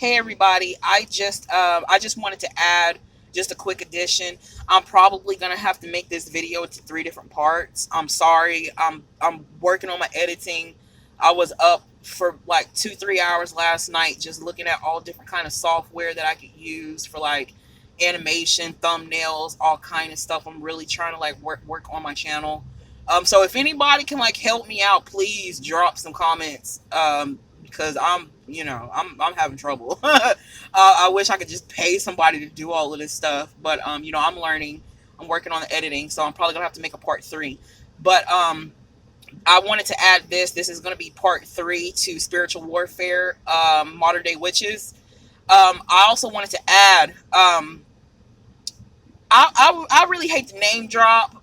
Hey everybody, I just wanted to add just a quick addition. I'm probably gonna have to make this video into three different parts. I'm sorry. I'm working on my editing. I was up for like 2 3 hours last night just looking at all different kind of software that I could use for like animation, thumbnails, all kind of stuff. I'm really trying to like work on my channel. So if anybody can like help me out, please drop some comments. Because I'm having trouble. I wish I could just pay somebody to do all of this stuff, but I'm learning. I'm working on the editing, so I'm probably gonna have to make a part three. But I wanted to add this. This is gonna be part three to spiritual warfare, modern day witches. I also wanted to add. I really hate to name drop.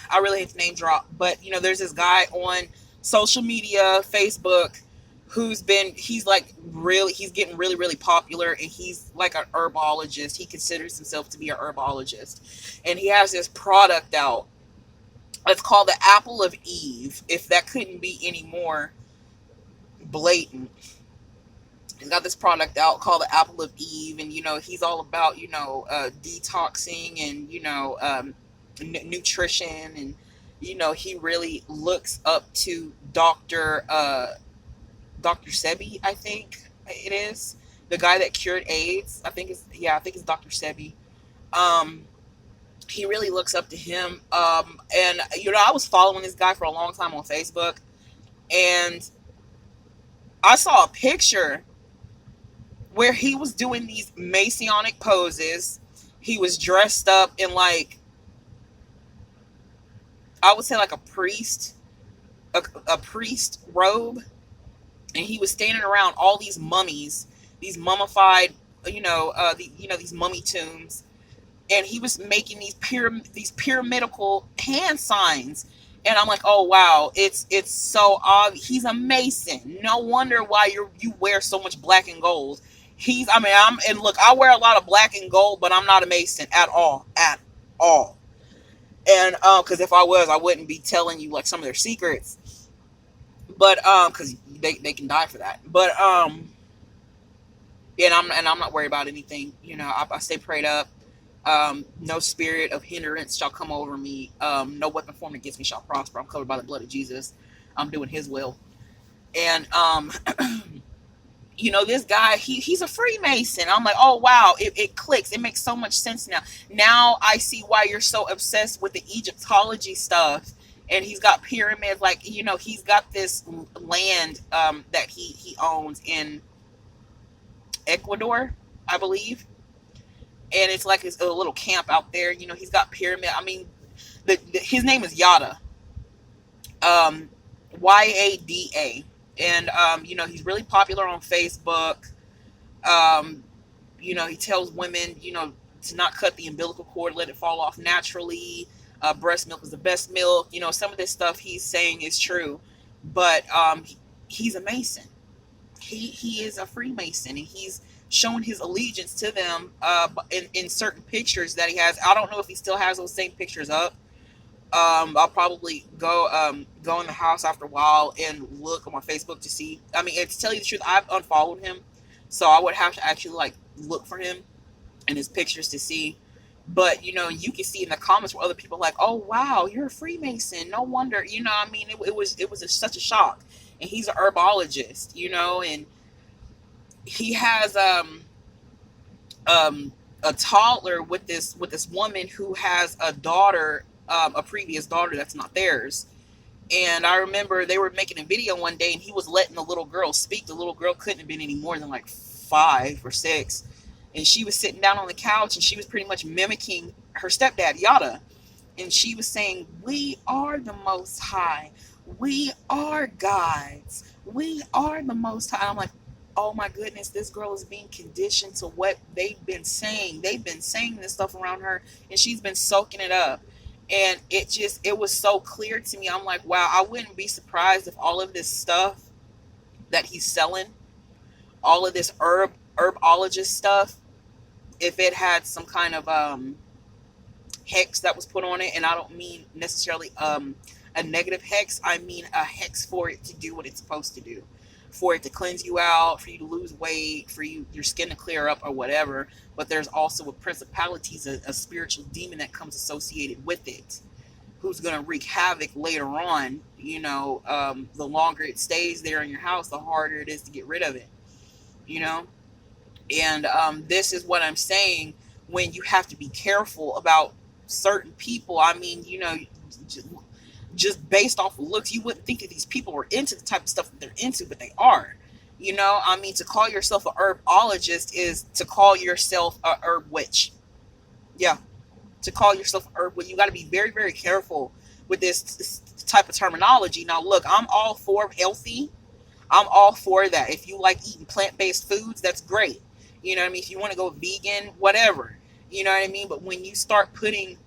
I really hate to name drop, but there's this guy on social media, Facebook, he's getting really, really popular, and he's like an herbologist. He considers himself to be an herbologist, and he has this product out. It's called the Apple of Eve. If that couldn't be any more blatant, he's got this product out called the Apple of Eve, and he's all about detoxing and nutrition, and he really looks up to Dr. Sebi, I think it is the guy that cured AIDS. I think it's Dr. Sebi. Um, he really looks up to him. And I was following this guy for a long time on Facebook, and I saw a picture where he was doing these Masonic poses. He was dressed up in like, I would say like a priest robe, and he was standing around all these mummies, these mummified, these mummy tombs, and he was making these pyramidical hand signs. And I'm like, oh wow, it's so obvious. He's a Mason. No wonder why you wear so much black and gold. And look, I wear a lot of black and gold, but I'm not a Mason at all. And because if I was, I wouldn't be telling you like some of their secrets. But because they can die for that. But and I'm not worried about anything. I stay prayed up. No spirit of hindrance shall come over me. No weapon formed against me shall prosper. I'm covered by the blood of Jesus. I'm doing His will. And this guy, he's a Freemason. I'm like, oh wow, it clicks. It makes so much sense now. Now I see why you're so obsessed with the Egyptology stuff. And he's got pyramids, like he's got this land that he owns in Ecuador, I believe, and it's like a little camp out there. He's got pyramid. I mean, his name is Yada, Yada, and he's really popular on Facebook. Um, he tells women, to not cut the umbilical cord, let it fall off naturally. Breast milk is the best milk. Some of this stuff he's saying is true, but he's a Mason. He is a Freemason, and he's shown his allegiance to them in certain pictures that he has. I don't know if he still has those same pictures up. I'll probably go in the house after a while and look on my Facebook to see. I mean, to tell you the truth, I've unfollowed him, so I would have to actually like look for him and his pictures to see. But you can see in the comments where other people are like, "Oh wow, you're a Freemason. No wonder." I mean, it was such a shock. And he's a herbologist, and he has a toddler with this woman who has a daughter, a previous daughter that's not theirs. And I remember they were making a video one day, and he was letting the little girl speak. The little girl couldn't have been any more than like 5 or 6, and she was sitting down on the couch, and she was pretty much mimicking her stepdad Yada, and she was saying, "We are the Most High. We are gods. We are the Most High." I'm like, oh my goodness, this girl is being conditioned to what they've been saying. They've been saying this stuff around her, and she's been soaking it up. And it was so clear to me. I'm like, wow, I wouldn't be surprised if all of this stuff that he's selling, all of this herbologist stuff, if it had some kind of hex that was put on it. And I don't mean necessarily a negative hex. I mean a hex for it to do what it's supposed to do. for it to cleanse you out, for you to lose weight, for your skin to clear up or whatever. But there's also a principality, a spiritual demon that comes associated with it, who's going to wreak havoc later on. The longer it stays there in your house, the harder it is to get rid of it. You know, and this is what I'm saying. When you have to be careful about certain people, I mean, just based off of looks, you wouldn't think that these people were into the type of stuff that they're into, but they are. I mean, to call yourself a herbologist is to call yourself a herb witch. Yeah, to call yourself a herb witch, you got to be very, very careful with this type of terminology. Now, look, I'm all for healthy. I'm all for that. If you like eating plant-based foods, that's great. You know what I mean? If you want to go vegan, whatever. You know what I mean? But when you start putting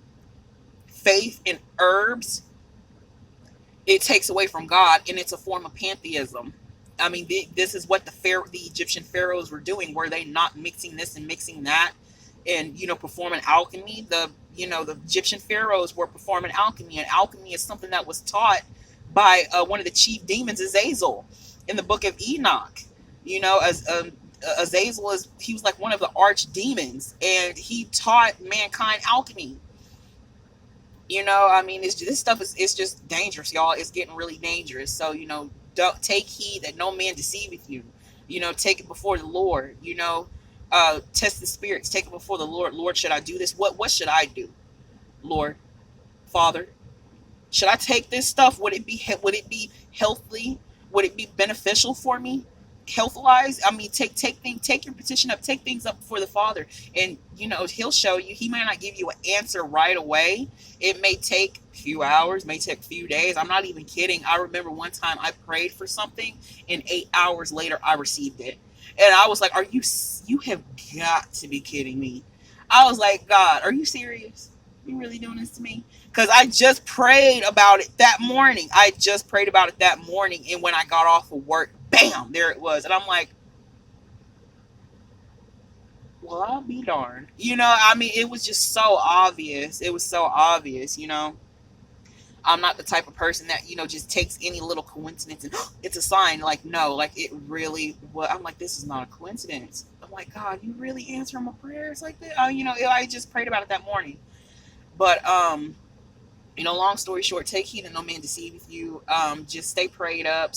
faith in herbs, it takes away from God, and it's a form of pantheism. I mean, this is what the Egyptian pharaohs were doing. Were they not mixing this and mixing that, and performing alchemy? The Egyptian pharaohs were performing alchemy, and alchemy is something that was taught by one of the chief demons, Azazel, in the book of Enoch. As Azazel he was like one of the arch demons, and he taught mankind alchemy. I mean, this stuff it's just dangerous, y'all. It's getting really dangerous. So, don't take heed that no man deceiveth you. Take it before the Lord. Test the spirits. Take it before the Lord. Lord, should I do this? What should I do? Lord, Father, should I take this stuff? Would it be healthy? Would it be beneficial for me? Health-wise, I mean, take your petition up, take things up before the Father, and He'll show you. He may not give you an answer right away. It may take a few hours, may take a few days. I'm not even kidding. I remember one time I prayed for something, and 8 hours later I received it, and I was like, you have got to be kidding me. I was like, God, are you serious? You really doing this to me? Because I just prayed about it that morning. And when I got off of work, bam, there it was. And I'm like, well, I'll be darned. I mean, it was just so obvious. It was so obvious. I'm not the type of person that, just takes any little coincidence and it's a sign. Like, no, like it really was. I'm like, this is not a coincidence. I'm like, God, you really answer my prayers like that? I just prayed about it that morning. But, long story short, take heed that no man deceiveth you. Just stay prayed up.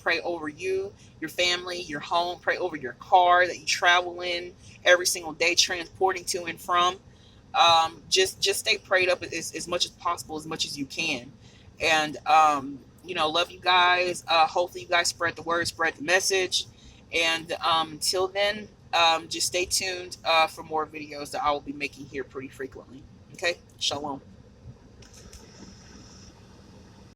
Pray over you, your family, your home. Pray over your car that you travel in every single day, transporting to and from. Just stay prayed up as much as possible, as much as you can. And, love you guys. Hopefully you guys spread the word, spread the message. And until then, just stay tuned for more videos that I will be making here pretty frequently. Okay? Shalom.